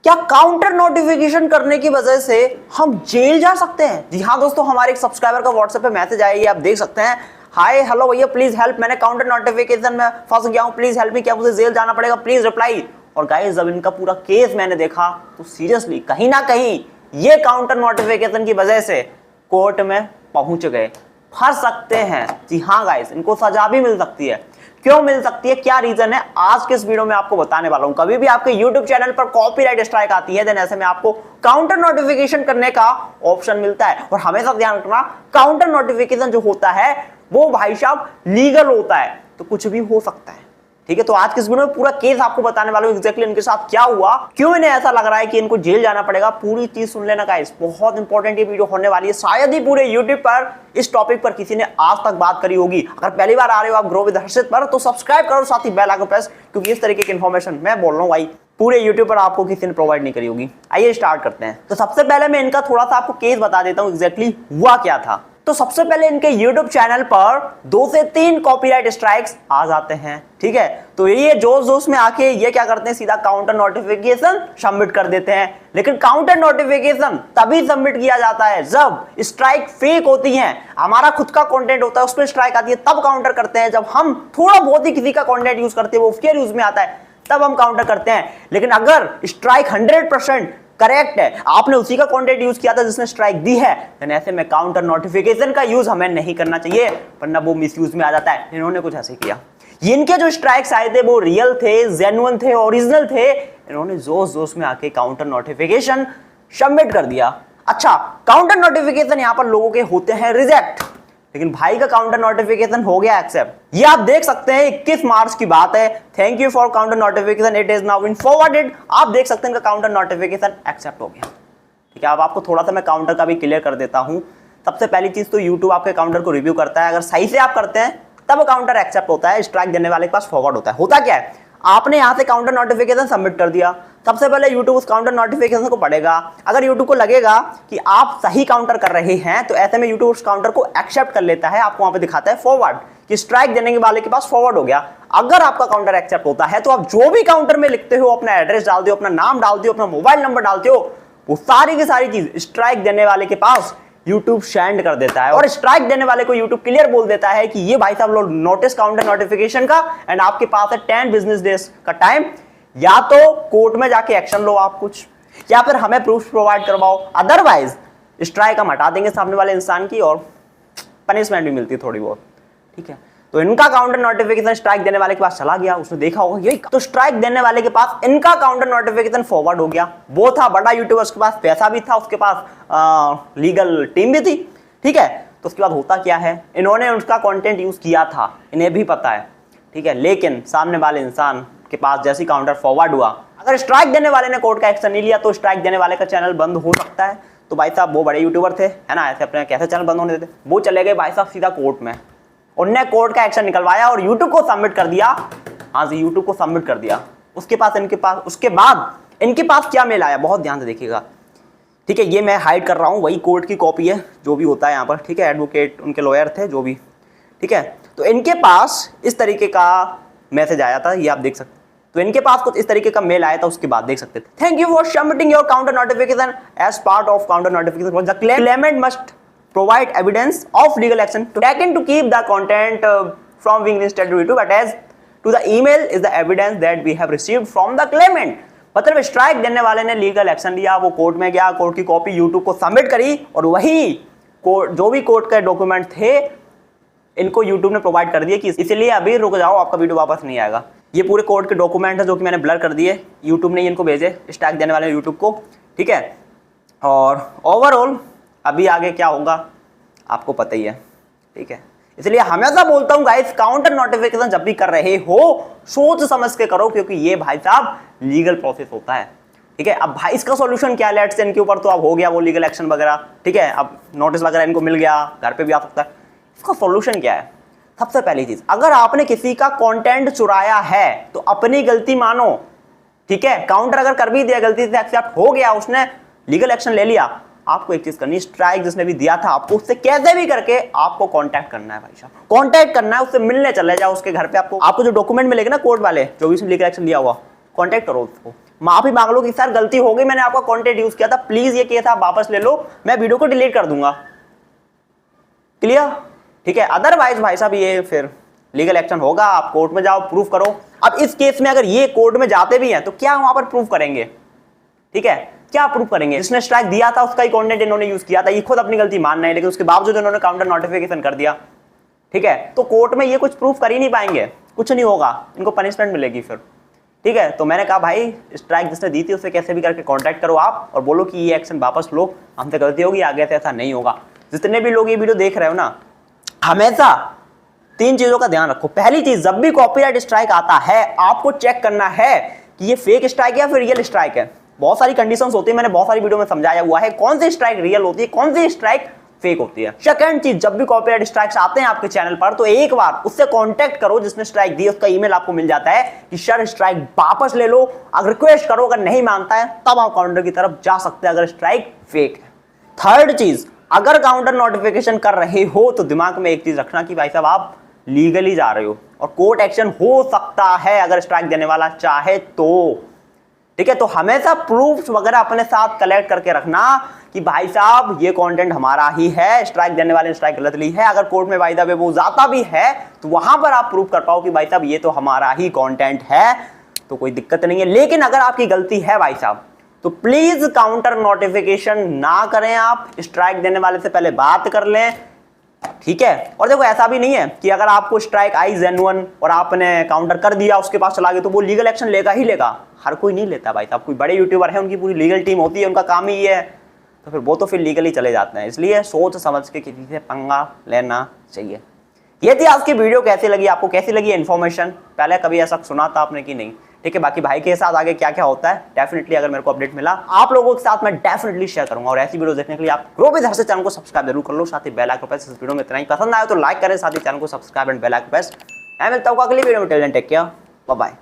क्या counter notification करने की वजह से हम जेल जा सकते हैं? जी हाँ दोस्तों, हमारे एक सब्सक्राइबर का व्हाट्सएप पे मैसेज आया, ये आप देख सकते हैं। हाय हेलो भैया, प्लीज हेल्प, मैंने काउंटर नोटिफिकेशन में फंस गया हूँ, प्लीज हेल्प मी, क्या मुझे जेल जाना पड़ेगा, प्लीज रिप्लाई। और गाइस, जब इनका पूरा केस मैंने देखा तो सीरियसली कहीं ना कहीं ये काउंटर नोटिफिकेशन की वजह से कोर्ट में पहुंच गए, फंस सकते हैं। जी हाँ गाइस, इनको सजा भी मिल सकती है। क्यों मिल सकती है, क्या रीजन है, आज के इस वीडियो में आपको बताने वाला हूं। कभी भी आपके YouTube चैनल पर कॉपीराइट स्ट्राइक आती है, देन ऐसे में आपको काउंटर नोटिफिकेशन करने का ऑप्शन मिलता है। और हमेशा ध्यान रखना, काउंटर नोटिफिकेशन जो होता है वो भाई साहब लीगल होता है, तो कुछ भी हो सकता है। ठीक है, तो आज के इस वीडियो में पूरा केस आपको बताने वाला हूं, एग्जैक्टली इनके साथ क्या हुआ, क्यों इन्हें ऐसा लग रहा है कि इनको जेल जाना पड़ेगा। पूरी चीज सुन लेना गाइस, बहुत इंपॉर्टेंट ये वीडियो होने वाली है। शायद ही पूरे यूट्यूब पर इस टॉपिक पर किसी ने आज तक बात करी होगी। अगर पहली बार आ रहे हो आप ग्रो विद हर्षित पर, तो सब्सक्राइब करो, साथ ही बेल आइकन प्रेस, क्योंकि इस तरीके की इन्फॉर्मेशन मैं बोल रहा हूँ भाई पूरे यूट्यूब पर आपको किसी ने प्रोवाइड नहीं करी होगी। आइए स्टार्ट करते हैं। तो सबसे पहले मैं इनका थोड़ा सा आपको केस बता देता हूँ, एग्जैक्टली हुआ क्या था। तो सबसे पहले इनके YouTube चैनल पर 2 से 3 कॉपीराइट स्ट्राइक्स आ जाते हैं। ठीक है, तो ये जोश जोश में आके ये क्या करते हैं, सीधा काउंटर नोटिफिकेशन सबमिट कर देते हैं। लेकिन काउंटर नोटिफिकेशन तभी सबमिट किया जाता है जब स्ट्राइक फेक होती है, हमारा खुद का कंटेंट होता है, उस पर स्ट्राइक आती है, तब काउंटर करते हैं। जब हम थोड़ा बहुत ही किसी का कंटेंट यूज करते हैं, वो उसके यूज में आता है, तब हम काउंटर करते हैं। लेकिन अगर स्ट्राइक 100% करेक्ट है, आपने उसी का कंटेंट यूज किया था जिसने स्ट्राइक दी है, तो ऐसे में काउंटर नोटिफिकेशन का यूज हमें नहीं करना चाहिए, वरना वो मिसयूज में आ जाता है। इन्होंने कुछ ऐसे किया, इनके जो स्ट्राइक्स आए थे वो रियल थे, जेन्युइन थे, ओरिजिनल थे। इन्होंने जोश जोश में आके काउंटर नोटिफिकेशन सबमिट कर दिया। अच्छा, काउंटर नोटिफिकेशन यहां पर लोगों के होते हैं रिजेक्ट, लेकिन भाई का काउंटर नोटिफिकेशन हो गया एक्सेप्ट। ये आप देख सकते हैं 21 मार्च की बात है। Thank you for counter notification, it is now been forwarded. आप देख सकते हैं इनका काउंटर नोटिफिकेशन एक्सेप्ट हो गया। ठीक है, अब आपको थोड़ा सा मैं काउंटर का भी क्लियर कर देता हूं। सबसे पहली चीज तो YouTube आपके काउंटर को रिव्यू करता है, अगर सही से आप करते हैं तब काउंटर एक्सेप्ट होता है, स्ट्राइक देने वाले के पास फॉरवर्ड होता है। होता क्या है, आपने यहां से काउंटर नोटिफिकेशन सबमिट कर दिया, सबसे पहले YouTube उस काउंटर नोटिफिकेशन को पढ़ेगा। अगर YouTube को लगेगा कि आप सही काउंटर कर रहे हैं, तो ऐसे में YouTube उस काउंटर को एक्सेप्ट कर लेता है, आपको वहां पे दिखाता है फॉरवर्ड, कि स्ट्राइक देने वाले के पास फॉरवर्ड हो गया। अगर आपका काउंटर एक्सेप्ट होता है, तो आप जो भी काउंटर में लिखते हो, अपना एड्रेस डालते हो, अपना नाम डालते हो, अपना मोबाइल नंबर डालते हो, वो सारी की सारी चीज स्ट्राइक देने वाले के पास YouTube सेंड कर देता है। और स्ट्राइक देने वाले को YouTube क्लियर बोल देता है कि ये भाई साहब लोग नोटिस काउंटर नोटिफिकेशन का, एंड आपके पास है 10 बिजनेस डेज का टाइम, या तो कोर्ट में जाके एक्शन लो आप कुछ, या फिर हमें प्रूफ प्रोवाइड करवाओ, अदरवाइज स्ट्राइक हम हटा देंगे सामने वाले इंसान की, और पनिशमेंट भी मिलती है थोड़ी बहुत। ठीक है, तो इनका काउंटर नोटिफिकेशन स्ट्राइक देने वाले के पास चला गया, उसने देखा होगा यही, तो स्ट्राइक देने वाले के पास इनका काउंटर नोटिफिकेशन फॉरवर्ड हो गया। वो था बड़ा यूट्यूबर, उसके पास पैसा भी था, उसके पास लीगल टीम भी थी। ठीक है, तो उसके बाद होता क्या है, इन्होंने उसका कंटेंट यूज किया था, इन्हें भी पता है। ठीक है, लेकिन सामने वाले इंसान के पास जैसी काउंटर फॉरवर्ड हुआ, अगर स्ट्राइक देने वाले ने कोर्ट का एक्शन नहीं लिया, तो स्ट्राइक देने वाले का चैनल बंद हो सकता है। तो भाई साहब वो बड़े यूट्यूबर थे, है ना, ऐसे अपने कैसे चैनल बंद होने देते, वो चले गए भाई साहब सीधा कोर्ट में, उनने कोर्ट का एक्शन निकलवाया और YouTube को सबमिट कर दिया। हाँ जी, YouTube को सबमिट कर दिया। उसके बाद इनके पास क्या मेल आया, बहुत ध्यान से देखिएगा। ठीक है, ये मैं हाइड कर रहा हूँ, वही कोर्ट की कॉपी है जो भी होता है यहाँ पर। ठीक है, एडवोकेट उनके लॉयर थे जो भी। ठीक है, तो इनके पास इस तरीके का मैसेज आया था, ये आप देख सकते हैं। तो इनके पास कुछ इस तरीके का मेल आया था, उसके बाद देख सकते थे, thank you for submitting your counter notification as part of counter notification, the claimant must provide evidence of legal action taken to keep the content from being listed to YouTube. Attached to the email is the evidence that we have received from the claimant. मतलब strike देने वाले ने legal action लिया, वो court में गया, court की copy YouTube को सबमिट करी, और वही जो भी कोर्ट के डॉक्यूमेंट थे इनको YouTube ने प्रोवाइड कर दिए कि इसलिए अभी रुक जाओ, आपका वीडियो वापस नहीं आएगा। ये पूरे कोर्ट के डॉक्यूमेंट है जो कि मैंने ब्लर कर दिए, YouTube ने इनको भेजे, स्ट्राइक देने वाले YouTube को। ठीक है, और ओवरऑल अभी आगे क्या होगा आपको पता ही है। ठीक है, इसलिए हमेशा बोलता हूं गाइस, काउंटर नोटिफिकेशन जब भी कर रहे हो सोच समझ के करो, क्योंकि ये भाई साहब लीगल प्रोसेस होता है। ठीक है, अब भाई इसका सॉल्यूशन क्या है, लेट्स से इनके ऊपर तो अब हो गया वो लीगल एक्शन वगैरह। ठीक है, अब नोटिस वगैरह इनको मिल गया, घर पे भी आ सकता है। इसका सॉल्यूशन क्या है, सबसे पहली चीज, अगर आपने किसी का कंटेंट चुराया है तो अपनी गलती मानो। ठीक है, काउंटर अगर कर भी दिया, गलती से एक्सेप्ट हो गया, उसने लीगल एक्शन ले लिया, आपको एक चीज करनी, स्ट्राइक जिसने भी दिया था आपको, उससे कैसे भी करके आपको कांटेक्ट करना है भाई साहब, कांटेक्ट करना है, उससे मिलने चले जाओ उसके घर पे। आपको जो डॉक्यूमेंट मिलेगा ना कोर्ट वाले, जो भी उसने लीगल एक्शन लिया हुआ, कांटेक्ट करो उसको, माफी मांग लो कि सर गलती हो गई, मैंने आपका कंटेंट यूज किया था, प्लीज ये केस आप वापस ले लो, मैं वीडियो को डिलीट कर दूंगा। क्लियर? ठीक है। अदरवाइज भाई साहब ये फिर लीगल एक्शन होगा, आप कोर्ट में जाओ, प्रूफ करो। अब इस केस में अगर ये कोर्ट में जाते भी हैं तो क्या वहां पर प्रूफ करेंगे? ठीक है, क्या प्रूफ करेंगे? जिसने स्ट्राइक दिया था उसका ही कंटेंट इन्होंने यूज किया था, ये खुद अपनी गलती मान रहे हैं, लेकिन उसके बावजूद इन्होंने काउंटर नोटिफिकेशन कर दिया। ठीक है, तो कोर्ट में ये कुछ प्रूफ कर ही नहीं पाएंगे, कुछ नहीं होगा, इनको पनिशमेंट मिलेगी फिर। ठीक है, तो मैंने कहा भाई स्ट्राइक जिसने दी थी उससे कैसे भी करके कांटेक्ट करो आप और बोलो कि ये एक्शन वापस लो, हमसे गलती होगी, आगे से ऐसा नहीं होगा। जितने भी लोग ये वीडियो देख रहे हो ना, हमेशा 3 चीजों का ध्यान रखो। पहली चीज, जब भी कॉपीराइट स्ट्राइक आता है आपको चेक करना है कि ये फेक स्ट्राइक है या फिर रियल स्ट्राइक है। बहुत सारी कंडीशंस होती है, मैंने बहुत सारी वीडियो में समझाया हुआ है कौन सी स्ट्राइक रियल होती है, कौन सी स्ट्राइक फेक होती है। सेकंड चीज, जब भी कॉपीराइट स्ट्राइक्स आते हैं आपके चैनल पर तो एक बार उससे कांटेक्ट करो जिसने स्ट्राइक दी, उसका ईमेल आपको मिल जाता है कि सर स्ट्राइक वापस ले लो। अगर रिक्वेस्ट करो, अगर नहीं मानता है तब आप काउंटर की तरफ जा सकते हैं अगर स्ट्राइक फेक है। थर्ड चीज, अगर काउंटर नोटिफिकेशन कर रहे हो तो दिमाग में एक चीज रखना कि भाई साहब आप लीगली जा रहे हो और कोर्ट एक्शन हो सकता है अगर स्ट्राइक देने वाला चाहे तो। ठीक है, तो हमेशा प्रूफ वगैरह अपने साथ कलेक्ट करके रखना कि भाई साहब ये कंटेंट हमारा ही है, स्ट्राइक देने वाले ने स्ट्राइक गलत ली है। अगर कोर्ट में भाई साहब वो जाता भी है तो वहां पर आप प्रूफ कर पाओ कि भाई साहब ये तो हमारा ही कंटेंट है, तो कोई दिक्कत नहीं है। लेकिन अगर आपकी गलती है भाई साहब तो प्लीज काउंटर नोटिफिकेशन ना करें, आप स्ट्राइक देने वाले से पहले बात कर लें। ठीक है, और देखो ऐसा भी नहीं है कि अगर आपको स्ट्राइक आई जेन्युइन और आपने काउंटर कर दिया उसके पास चला गया तो वो लीगल एक्शन लेगा ही लेगा। हर कोई नहीं लेता भाई साहब, कोई बड़े यूट्यूबर है उनकी पूरी लीगल टीम होती है, उनका काम ही ये है, तो फिर वो तो फिर लीगली चले जाते हैं। इसलिए सोच समझ के किसी से पंगा लेना चाहिए। ये थी आज की वीडियो, कैसी लगी आपको, कैसी लगी इन्फॉर्मेशन? पहले कभी ऐसा सुना था आपने कि नहीं? ठीक है, बाकी भाई के साथ आगे क्या क्या होता है डेफिनेटली अगर मेरे को अपडेट मिला आप लोगों के साथ मैं डेफिनेटली शेयर करूंगा। और ऐसी वीडियो देखने के लिए आप ग्रो विद हर्ष चैनल को सब्सक्राइब जरूर कर लो, साथ ही बेल आइकन प्रेस। इस वीडियो में इतना ही, पसंद आया तो लाइक करें, साथ ही चैनल को subscribe and bell icon press. मैं मिलता हूं अगली वीडियो में, till then take care, bye bye.